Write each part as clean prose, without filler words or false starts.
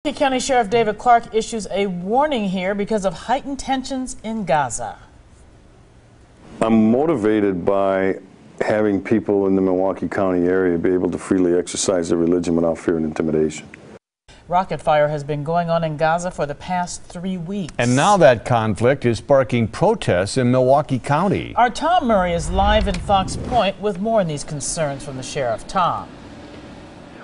Milwaukee County Sheriff David Clark issues a warning here because of heightened tensions in Gaza. I'm motivated by having people in the Milwaukee County area be able to freely exercise their religion without fear and intimidation. Rocket fire has been going on in Gaza for the past 3 weeks. And now that conflict is sparking protests in Milwaukee County. Our Tom Murray is live in Fox Point with more on these concerns from the sheriff. Tom.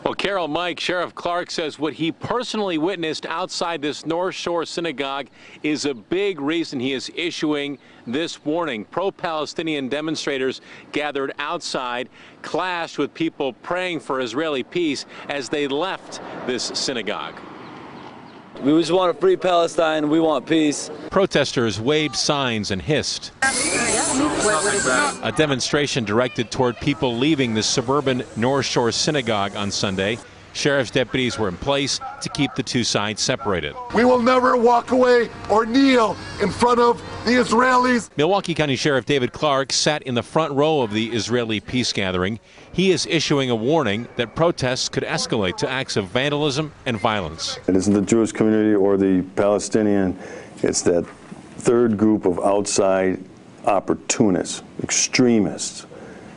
Well, Carol, Mike, Sheriff Clark says what he personally witnessed outside this North Shore synagogue is a big reason he is issuing this warning. Pro-Palestinian demonstrators gathered outside, clashed with people praying for Israeli peace as they left this synagogue. We just want a free Palestine. We want peace. Protesters waved signs and hissed. A demonstration directed toward people leaving the suburban North Shore synagogue on Sunday. Sheriff's deputies were in place to keep the two sides separated. We will never walk away or kneel in front of the Israelis. Milwaukee County Sheriff David Clark sat in the front row of the Israeli peace gathering. He is issuing a warning that protests could escalate to acts of vandalism and violence. It isn't the Jewish community or the Palestinian, it's that third group of outside opportunists, extremists,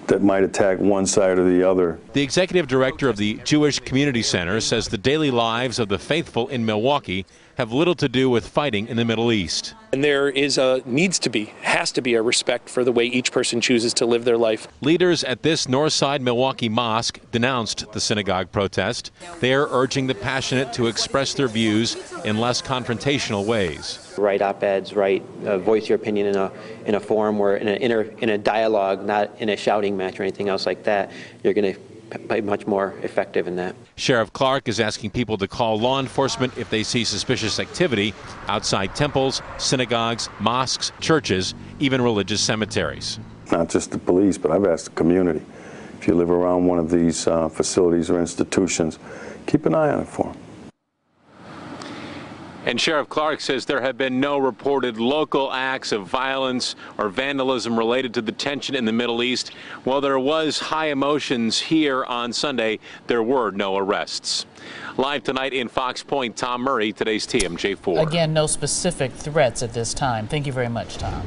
that might attack one side or the other. The executive director of the Jewish Community Center says the daily lives of the faithful in Milwaukee have little to do with fighting in the Middle East. And there is has to be a respect for the way each person chooses to live their life. Leaders at this Northside Milwaukee mosque denounced the synagogue protest. They are urging the passionate to express their views in less confrontational ways. Write op-eds, voice your opinion in a forum or in a dialogue, not in a shouting match or anything else like that. You're going to be much more effective in that. Sheriff Clark is asking people to call law enforcement if they see suspicious activity outside temples, synagogues, mosques, churches, even religious cemeteries. Not just the police, but I've asked the community. If you live around one of these facilities or institutions, keep an eye on it for them. And Sheriff Clark says there have been no reported local acts of violence or vandalism related to the tension in the Middle East. While there was high emotions here on Sunday, there were no arrests. Live tonight in Fox Point, Tom Murray, today's TMJ4. Again, no specific threats at this time. Thank you very much, Tom.